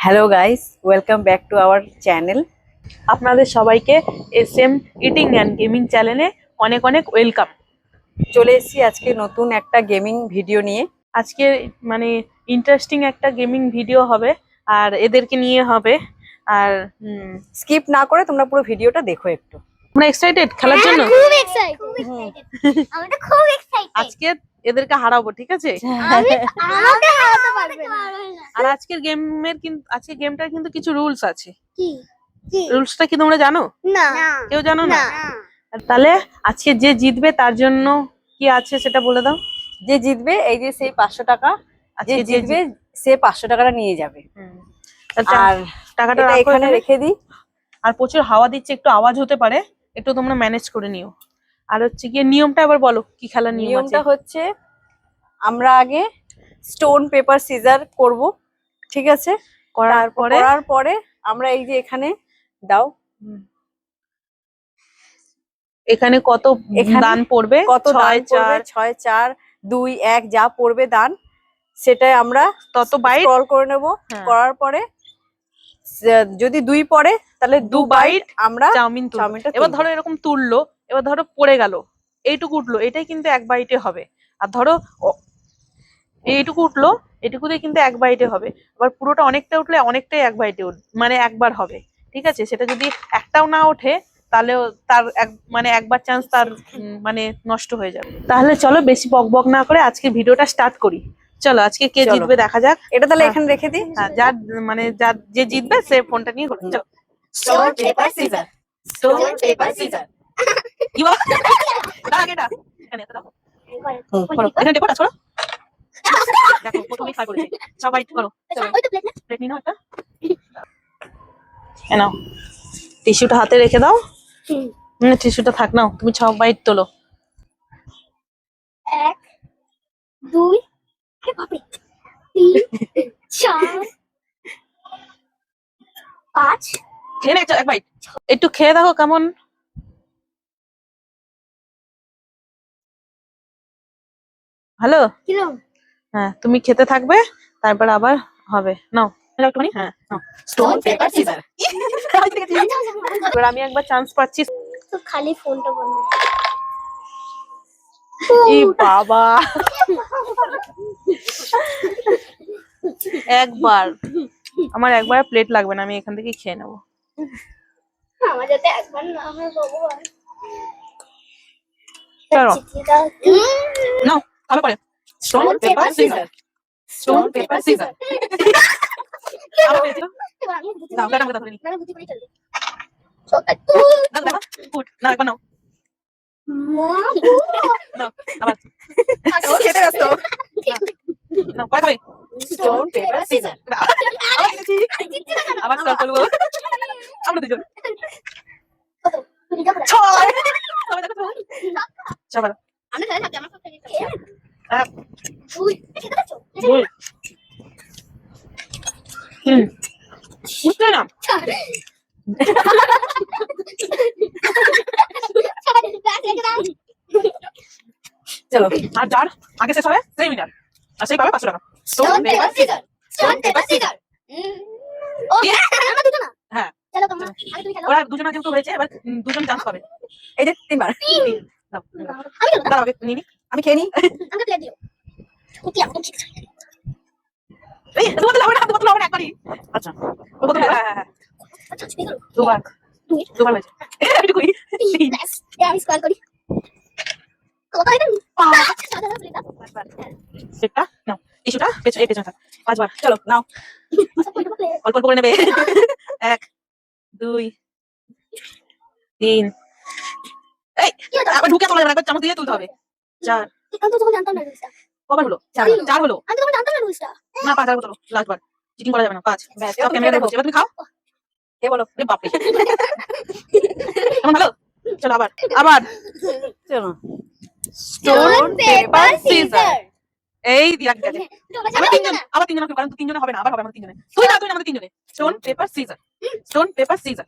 Hello guys, welcome back to our channel. আপনাদের সবাইকে SM eating and gaming চ্যানেলে অনেক অনেক ওয়েলকাম। চলে এসেছি আজকে নতুন একটা গেমিং ভিডিও নিয়ে। আজকে মানে ইন্টারেস্টিং একটা গেমিং ভিডিও হবে আর এদেরকে নিয়ে হবে। আর স্কিপ না করে তোমরা পুরো ভিডিওটা দেখো একটু। আমরা এক্সাইটেড খেলার জন্য। খুব এক্সাইটেড। আমরা তো খুব এক্সাইটেড। আজকে এদেরকে হারাবো, ঠিক আছে? আমাকে হারাতে পারবে না। আর আজকের গেমটার কিন্তু কিছু রুলস আছে। কি কি রুলসটা কি তোমরা জানো? না কেউ জানো না? না। তাহলে আজকে যে জিতবে তার জন্য কি আছে সেটা বলে দাও। যে জিতবে এই যে সেই 500 টাকা, যে আজকে যে জিতবে সে 500 টাকাটা নিয়ে যাবে। আর আর টাকাটা এটা রাখো এখানে এখানে। রেখে দিই। আর প্রচুর হাওয়া দিচ্ছে, একটু আওয়াজ হতে পারে, একটু তোমরা ম্যানেজ করে নিও। আর হচ্ছে গিয়ে নিয়মটা আবার বলো, কি খেলার নিয়ম আছে? নিয়মটা হচ্ছে আমরা আগে স্টোন পেপার সিজার করব, ঠিক আছে? করার পরে করার পরে আমরা এই যে এখানে দাও, এখানে কত এখানে দান পড়বে, কত দান 6 পড়বে, 6 4 2 1 যা পড়বে দান, সেটাই আমরা তত বাইট স্ক্রল করে নেব। হ্যাঁ। করার পরে যদি 2 পড়ে তাহলে 2 বাইট আমরা চাউমিন তুলবো। চাউমিনটা এবার তুলবো। ধরো এরকম তুললো, এবার ধরো পড়ে গেল, এইটুকু উঠলো, এটাই কিন্তু এক বাইটে হবে। আর ধরো এইটুকু উঠলো, এটুকুতে কিন্তু এক বাইটে হবে। আবার পুরোটা অনেকটা উঠলে অনেকটাই এক বাইটে মানে একবার হবে, ঠিক আছে? সেটা যদি একটাও না ওঠে তাহলে তার মানে একবার চান্স তার মানে নষ্ট হয়ে যাবে। তাহলে চলো বেশি বক বক না করে আজকে ভিডিওটা স্টার্ট করি। চলো আজকে কে চলো। জিতবে দেখা যাক। এটা তাহলে হ্যাঁ। এখানে রেখে দিই। হ্যাঁ, যার যে জিতবে সে ফোনটা নিয়ে করবে। চলো। Stone paper scissor, stone paper caesar. কি বল? দাঁড়া, এটা এখানে এত দাও। করো, এখানে টেপটা করো। দেখো প্রথমেই খাই করেছে। সবাই করো। ওই তো প্লেট না। প্লেট নিয়ে নাও একটা। এ নাও, টিস্যুটা হাতে রেখে দাও। টিস্যুটা থাক, নাও তুমি 6 বাইট তোলো। 1 2 হে বাপরে 3 4 5 খেয়ে নে এক বাইট, একটু খেয়ে দেখো কেমন। ভালো? কিলো হ্যাঁ, তুমি খেতে থাকবে, তারপর আবার হবে। নাও একটুখানি। হ্যাঁ নাও। Stone paper caesar. এবার আমি একবার চান্স পাচ্ছি। তো খালি ফোনটা বন্ধ। ই বাবা, একবার আমার একবার প্লেট লাগবে না, আমি এখান থেকে খেয়ে নেবো। আমার যাতে একবার না হয় ভগবান। চলো চিঠিটা নাও, খাবে পরে। Stone paper scissor, stone paper caesar. আবার পেয়েছি তো? এবার আমি বুঝি নাও, কাটা ধরে নি। না বুঝি করে চলবে। নাও দেখো, ফুট নাও, একবার নাও। নাও আবার ও খেতে ব্যস্ত। নাও, পরে খাবে। Stone paper caesar. আবার খেয়েছি। আবার স্টার্ট করবো। আমরা দুজন। তুমি যা করে। ছয়। সবাই দেখো তো। সবাই। আমি তাহলে থাকি আমার সবথেকে এক, দুই ঠিক আছে দুই। বুঝতে না। চলো, আর যার আগে শেষ হবে সেই উইনার, আর সেই পাবে 500 টাকা। Stone paper scissor, stone paper scissor. ও আমরা দুটো না। হ্যাঁ, চলো তোমরা আগে তুমি খেলো। ওরা দুজনে যেহেতু হয়েছে, এবার দুজন চান্স পাবে। এই যে 3 বার। দাও, আমি খেলো। দাঁড়াও, আগে নিয়ে নি। আমি খেয়ে নিই। আমাকে প্লেট দিও। কুতি আপনি ঠিক আছে। এই দুটো লাভ না, দুটো লাভ না, একবারই। আচ্ছা, ও কত? হ্যাঁ, আচ্ছা তুমি করো। দুবার দুবার হয়েছে। এইটুকুই। তিন। ব্যাস আমি স্কোয়ার করি। কত এটা? 5 একটা নাও, টিস্যুটা পেছনে থাক। 5 বার। চলো নাও। অল্প অল্প করে নেবে। 1 2 3। এই আবার ঢুকে চলে যাবে, একবার চামচ দিয়ে তুলতে হবে। 4। আমি তো তখন জানতাম না রুলসটা। কবার হলো? 4 হলো। আমি তো তখন জানতাম না রুলসটা। না 5 আর হলো, লাস্ট বার। চিটিং করা যাবে না। 5। ব্যাস, সব ক্যামেরা দেখো। এবার তুমি খাও। কে বলো? আরে বাপ রে। কেমন ভালো? চলো আবার আবার। চলো, স্টোন পেপার সিজার। এই দিয়া গেছে। আবার তিনজন, আবার তিনজন কারণ তিনজনে হবে না, আবার হবে আমাদের তিনজনে। তুই না আমাদের তিনজনে। Stone paper scissor, stone paper scissor.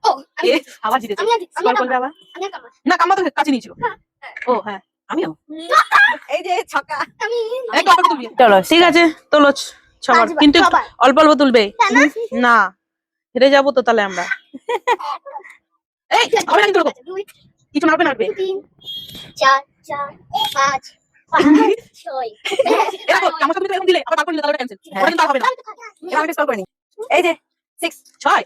ও আমি এ আবার জিতেছে। আমি স্কোর করবে আবার। আমি কামা। না কাম্মা তো কাছে নিয়েছিল। ও হ্যাঁ, আমিও। এই যে ছক্কা। আমি একটু আবার তুলবি। চলো, ঠিক আছে তোলো। সবার, পাঁচবার, কিন্তু একটু সবার। অল্প অল্প তুলবে। তা না? না, হেরে যাবো তো তাহলে আমরা। এই হবে না কিন্তু ওরকম। 2 কিছু নাড়বে নাড়বে। 3 4 4 5 6 এরকম চামচ তুমি তো এরকম দিলে আবার বার করে নিলে তাহলে ক্যান্সেল। ওটা কিন্তু আর হবে না। এবার আমি স্কোর করে নিই। এই যে 6 ছয়।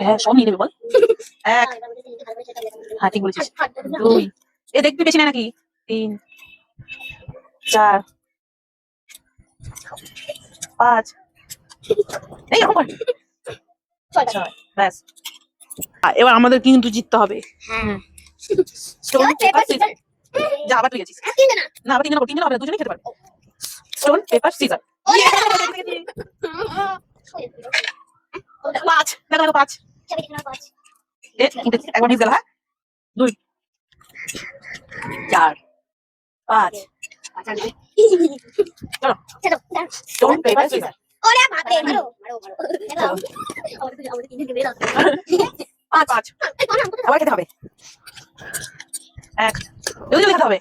হ্যাঁ সব নিয়ে নেবে বল। এক, হ্যাঁ ঠিক বলেছিস। 2, এ দেখবি বেশি নেয় নাকি। 3 4 5, এই এরকম কর। 6, ব্যাস। এবার আমাদের কিন্তু জিততে হবে। Stone paper caesar. যা আবার তুই গেছিস। না আবার তিনজন হবে না, দুজনেই খেতে পারবে। Stone paper caesar. 5, দেখো দেখো 5। একবার মিস গেল। হ্যাঁ 2, 4 5 চলো স্টোন পেপার সিজার। ওরে বাপরে মারো মারো মারো আমাদের তিনজনকে বের হতে 5 আবার খেতে হবে। 1, জলদি জলদি খেতে হবে।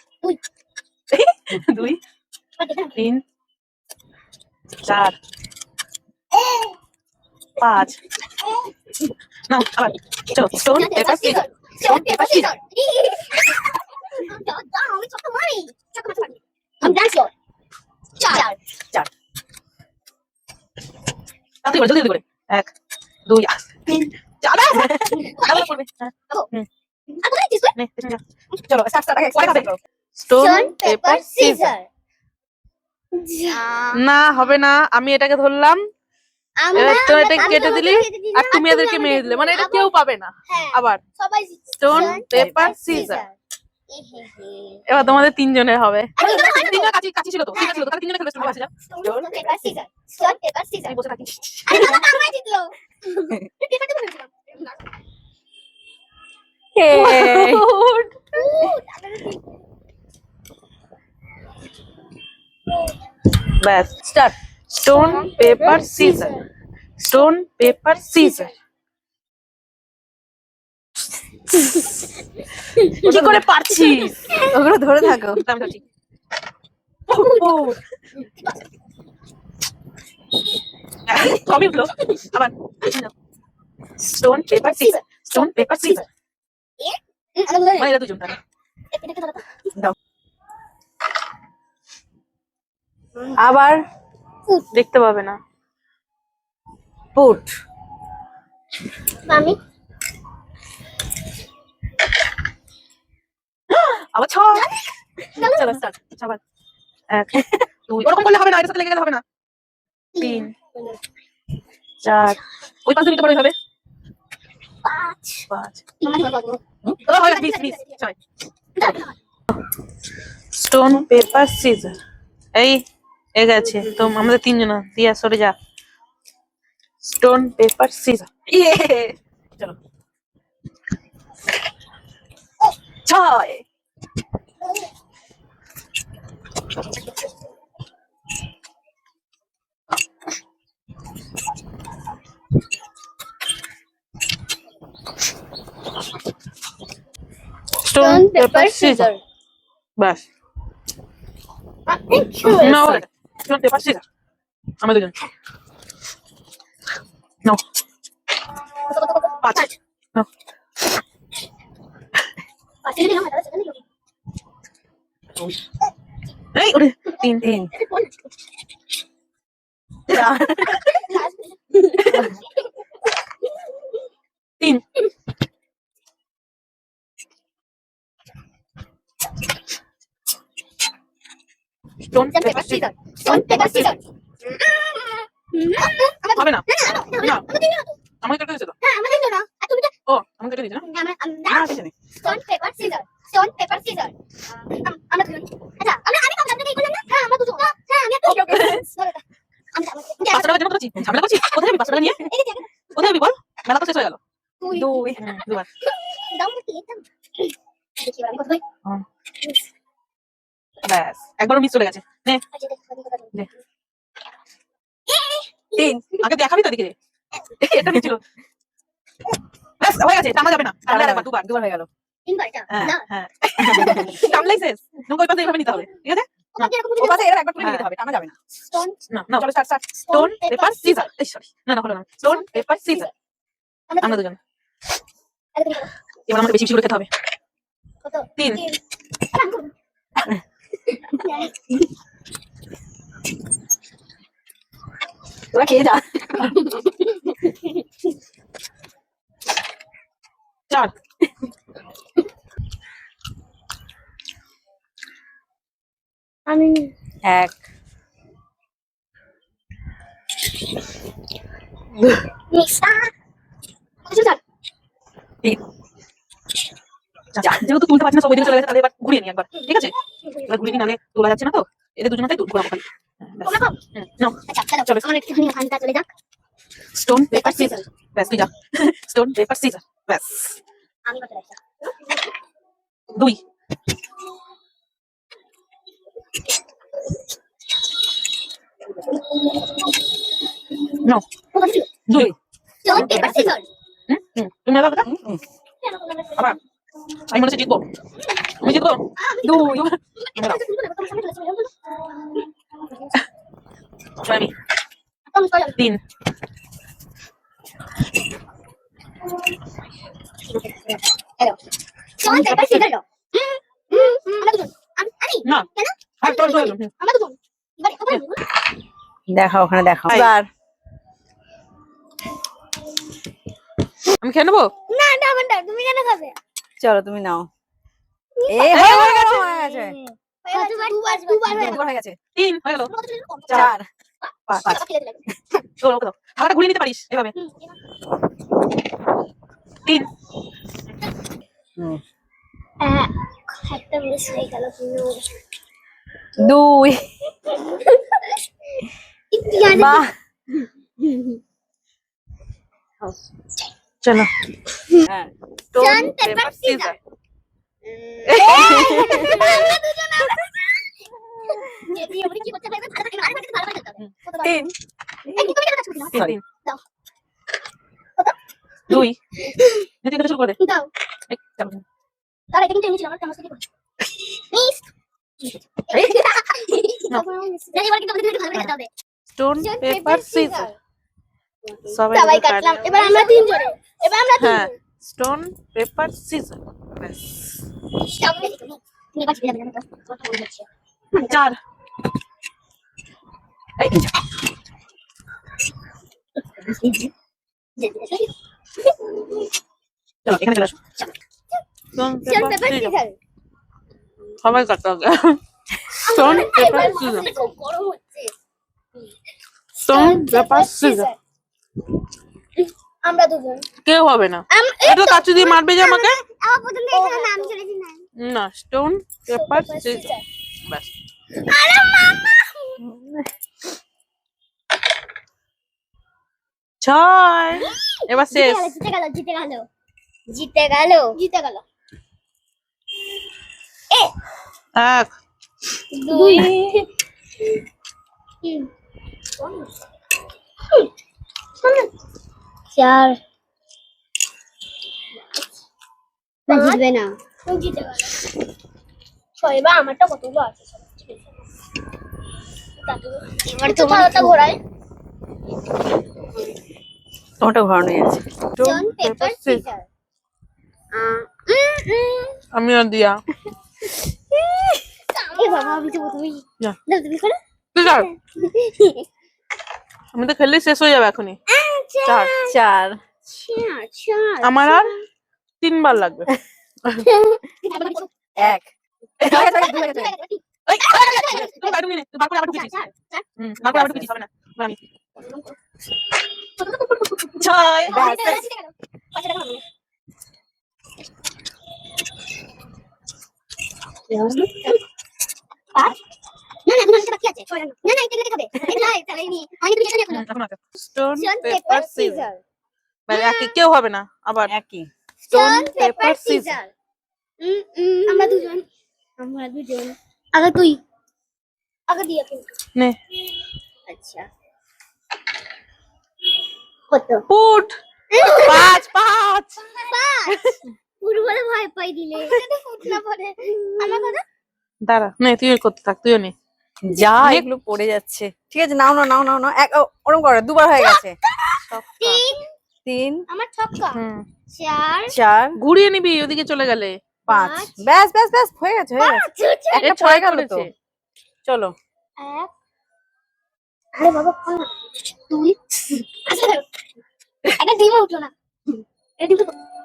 দুই। 2 3 4 5, নাও আবার চলো stone paper scissor. Stone paper caesar দাও আমি ছোট মারি ছোট মারি আমি ডান্স কর 4 তাড়াতাড়ি করে জলদি জলদি করে। 1 2 3 4 আবার করবে। আর কোথায় দিস নে পেছনে যা। চলো স্টার্ট আগে পরে খাবে। স্টোন স্টোন পেপার সিজার না হবে না, আমি এটাকে ধরলাম, এবার তো এটা কেটে দিলি আর তুমি এদেরকে মেরে দিলে, মানে এটা কেউ পাবে না। আবার সবাই স্টোন পেপার সিজার। এবার তোমাদের তিনজনের হবে। তিনজনের কাছে কাছে ছিল তো, ঠিক আছে তাহলে তিনজনে খেলবে stone paper scissor. Stone paper scissor stone paper caesar আমি বসে থাকি। আরে বাবা আমায় জিতলো পেপারটা বলেছিলাম ব্যাস start. Stone paper scissor. Stone paper caesar. কি করে পারছিস? ওগুলো ধরে থাকো। আমি ধরছি। কমই উঠলো। আবার stone paper scissor. Stone paper caesar. মানে এরা দুজন তাহলে। আবার দেখতে পাবে না। পুট। মামি আবার ছয়। চলো স্টার্ট। আবার 1 2, ওরকম করলে হবে না, এর সাথে লেগে গেলে হবে না। 3 4, ওই পাশে নিতে পারো এইভাবে। 5 ও হয় না, মিস 6। Stone paper caesar. এই এ গেছে তো আমাদের তিনজন, দিয়া সরে যা। Stone paper caesar. ইয়ে চলো 6 স্টোন পেপার সিজার। বাস না ওরে স্টোন পেপার সিজার। আমরা দুজন নো 5 নো এই ওরে 3 3 3 stone paper scissor. Stone paper caesar হবে না না আমাকে কেটে দিয়েছে তো। হ্যাঁ আমাদের জন্য আর তুমি ও আমাকে কেটে দিয়েছে না। না কিছু নেই। Stone paper scissor stone paper caesar আমরা দুজন আচ্ছা আমি কম আপনাকে এই করলাম না হ্যাঁ আমরা দুজন হ্যাঁ আমি একটু আমি 5 টাকা জমা করছি, ঝামেলা করছি। কোথায় যাবি 5 টাকা নিয়ে? কোথায় যাবি বল? মেলা তো শেষ হয়ে গেল। 2 দুবার দাম কি একদম দেখি আমি কত ভাই ব্যাস একবারও মিস চলে গেছে। নে নে 3 আগে দেখাবি তো এদিকে। এটা নিছিল ব্যাস হয়ে গেছে, টানা যাবে না। তাহলে আরেকবার দুবার হয়ে গেল। তিনবার এটা হ্যাঁ না হ্যাঁ টানলাই শেষ। নৌকা ওই পাশে এইভাবে নিতে হবে, ঠিক আছে? ওখানে এরকম ও পাশে এরা একবার তুলে নিতে হবে, টানা যাবে না। স্টোন না না চলো স্টার্ট স্টোন পেপার সিজার এই সরি না না হলো না স্টোন পেপার সিজার আমরা দুজন এবার আমাকে বেশি বেশি করে খেতে হবে কত 3 তোরা খেয়ে যা। 4 আমি 1 মিক্সা আচ্ছা 3 যা যেহেতু তুলতে পারছি না সব ওইদিকে চলে গেছে তাহলে এবার ঘুরিয়ে নি একবার ঠিক আছে এবার ঘুরিয়ে নি নালে তোলা যাচ্ছে না তো এদের দুজনটাই ঘোরাবো খালি তোমরা খাও নাও আচ্ছা চলো আমার একটুখানি হানটা চলে যাক স্টোন পেপার সিজার ব্যাস তুই যা স্টোন পেপার সিজার ব্যাস আমি কত রাখছি 2 নাও কত ছিল 2 স্টোন পেপার সিজার তুমি দাও কথা আবার আমি মনে হচ্ছে জিতবো আমি জিতবো 2 আমি 3 স্টোন পেপার সিজার আমরা দুজন আমি না কেন আর তোর তোর আমরা দুজন এবারে ওখানে দেখা ওখানে দেখা। Bye. এবার আমি খেয়ে নেবো না না আমার তুমি কেন খাবে চলো তুমি নাও। হয়ে গেছে দুবার দুবার হয়ে গেছে। 3 হয়ে গেল 4 5 চলো ওকে দাও হাতটা ঘুরিয়ে নিতে পারিস এভাবে 3 একটা মিস হয়ে গেল 2 বাহ চলো হ্যাঁ স্টোন পেপার সিজার যদি আমরা কি করতে পারবে ভালো করে আরেকবার ভালো করে করতে হবে 3 এই তুমি কেন কাজ করছো না সরি দাও 2 নিতে গেলে শুরু করে দে দাও এই, চলো তাহলে এটা কিন্তু এমনি ছিল আমার চামচ দিয়ে মিস জানি এবার কিন্তু আমাদের ভালো করে করতে হবে স্টোন পেপার সিজার সবাই সবাই কাটলাম এবার আমরা তিনজনে এবার আমরা হ্যাঁ স্টোন পেপার সিজার ব্যাস সামনে তুমি এবার জিতে যাবে না তো কত বলে যাচ্ছে 4 এই চলো এখানে চলে আসো stone stone paper paper scissor scissor সবাই কাটতে হবে স্টোন পেপার সিজার গরম হচ্ছে স্টোন পেপার সিজার আমরা দুজন কেউ হবে না এটা কাচু দিয়ে মারবে যে আমাকে আমার প্রথমে এখানে নাম চলেছে না না স্টোন পেপার সিজার ব্যাস আরে মামা 6 এবার শেষ জিতে গেল জিতে গেল জিতে গেল জিতে গেল এ 1 দুই চার জিতবে না জিতে গেল ছয় বা আমারটা কতগুলো আছে এবার তোমারটা ঘোরায় তোমারটা ঘোরানো আছে। স্টোন পেপার সিজার আমি আর দিয়া এ বাবা আমি তো প্রথমেই যা। দাও তুমি করো সিজার আমি তো খেললে শেষ হয়ে যাবে এখনই 4 4 চার আমার আর 3 বার লাগবে 1 এই তুই বাইরে নিয়ে নে তুই বার করে আবার ঢুকেছিস বার করে আবার ঢুকেছিস হবে না এবার আমি 6 স্টোন পেপার সিজার মানে কেউ হবে না আবার একই স্টোন পেপার সিজার আমরা দুজন আগে তুই আগে দিয়ে কিন্তু নে আচ্ছা কত ফুট 5 পুরো বলে ভয় পাই দিলে ফুট না পড়ে আমার কথা দাঁড়া নে তুই করতে থাক তুইও নে যা অনেক- এগুলো পড়ে যাচ্ছে। ঠিক আছে, নাও না নাও নাও নাও, ওরকম করো, দুবার হয়ে গেছে। 3 3 আমার ছক্কা, হুম 4 4 ঘুরিয়ে নিবি ওদিকে চলে গেলে। 5 পাঁচ। ব্যাস ব্যাস ব্যাস, হয়ে গেছে হয়ে গেছে। একটা ছয় পড়ে গেল তো। করেছে। চলো 1 আরে বাবা 2 একটা ডিমও উঠলো না। এটা ডিম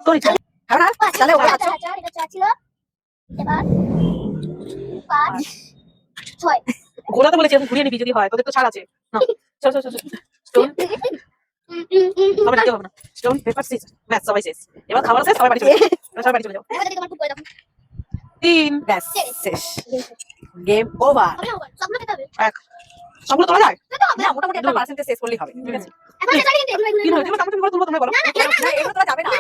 তোর ইচ্ছা। খাবে না? তাহলে ওরা আছো। 4 এটা 4 ছিল, এবার 5 6 ঘোরাতে বলেছি এখন ঘুরিয়ে নিবি যদি হয়, তোদের তো ছাড় আছে। না চল চল চল স্টোন হবে না, কেউ হবে না। স্টোন পেপার সিজার, ব্যাস সবাই শেষ। এবার খাবার শেষ, সবাই বাড়ি চলে যাও। এবার সবাই বাড়ি চলে যাও। এবার দেখি তোমার খুব করে দাও। 3 ব্যাস শেষ, গেম ওভার। হবে না, সবগুলো খেতে হবে। 1 সবগুলো তোলা যায়? খেতে হবে। না, মোটামুটি একটা পার্সেন্টেজ শেষ করলেই হবে। ঠিক আছে, এখন এটা কিন্তু এগুলো 3 হয়েছে, এবার চামচ করে তুলবো, তোমরা বলো। না এগুলো তোলা যাবে না।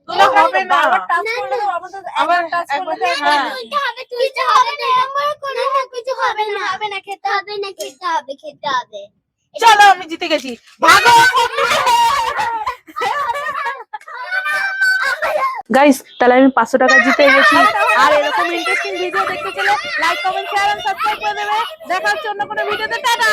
তোলা হবে না। বারবার টাচ করলে তো আবার একবার টাচ একবার, করলে তো হ্যাঁ। চলো আমি জিতে গেছি, ভাগো। গাইস তাহলে আমি 500 টাকা জিতে গেছি। আর এরকম ইন্টারেস্টিং ভিডিও দেখতে চাইলে like comment share and subscribe করে দেবে। দেখা হচ্ছে অন্য কোনো ভিডিওতে। টাটা।